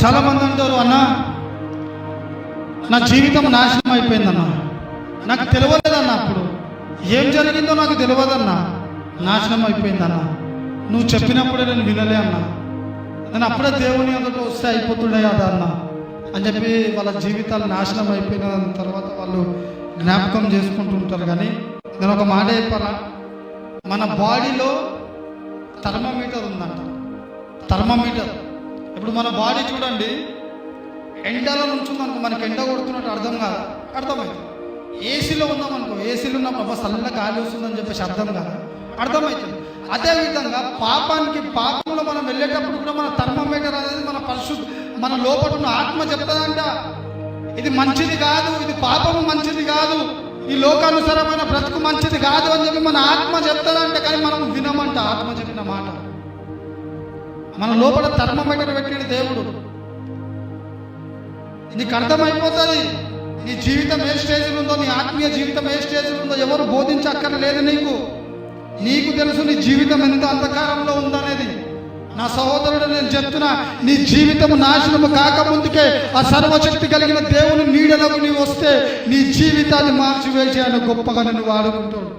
చాలామంది అంటారు, అన్న నా జీవితం నాశనం అయిపోయిందన్న, నాకు తెలియలేదన్న, అప్పుడు ఏం జరిగిందో నాకు తెలియదన్న, నాశనం అయిపోయిందన్న, నువ్వు చెప్పినప్పుడే నేను వినలే అన్న, నేను అప్పుడే దేవుని ఎదుట వస్తే అయిపోతుండే కదా అన్న అని చెప్పి వాళ్ళ జీవితాలు నాశనం అయిపోయిన తర్వాత వాళ్ళు జ్ఞాపకం చేసుకుంటుంటారు. కానీ నేను ఒక మాట చెప్పాలా, మన బాడీలో థర్మోమీటర్ ఉందంట. థర్మోమీటర్ ఇప్పుడు మన బాడీ చూడండి, ఎండలో నుంచుందనుకో, మనకి ఎండ కొడుతున్నట్టు అర్థం కాదు, అర్థమవుతుంది. ఏసీలో ఉన్నామనుకో, ఏసీలో ఉన్నప్పుడు చల్ల గాలి వస్తుందని చెప్పేసి అర్థం కాదు, అర్థమవుతుంది. అదేవిధంగా పాపంలో మనం వెళ్ళేటప్పుడు కూడా మన థర్మోమీటర్ అనేది మన లోపల ఉన్న ఆత్మ చెప్తుందంట, ఇది మంచిది కాదు, ఇది పాపము మంచిది కాదు, ఈ లోకానుసారమైన బ్రతుకు మంచిది కాదు అని చెప్పి మన ఆత్మ చెప్తుందంట. కానీ మనం వినమంట ఆత్మ చెప్పిన మాట. మన లోపల థర్మోమీటర్ పెట్టిన దేవుడు. నీకు అర్థమైపోతుంది నీ జీవితం ఏ స్టేజ్లో ఉందో, నీ ఆత్మీయ జీవితం ఏ స్టేజ్లో ఉందో ఎవరు బోధించక్కర్లేదు. నీకు తెలుసు నీ జీవితం ఎంత అంధకారంలో ఉందనేది. నా సహోదరుడు, నేను చెప్తున్నా, నీ జీవితం నాశనము కాకముందుకే ఆ సర్వశక్తి కలిగిన దేవుని నీడలకు నీవు వస్తే నీ జీవితాన్ని మార్చివేసి ఆయన గొప్పగా నిన్ను వాడుకుంటాడు.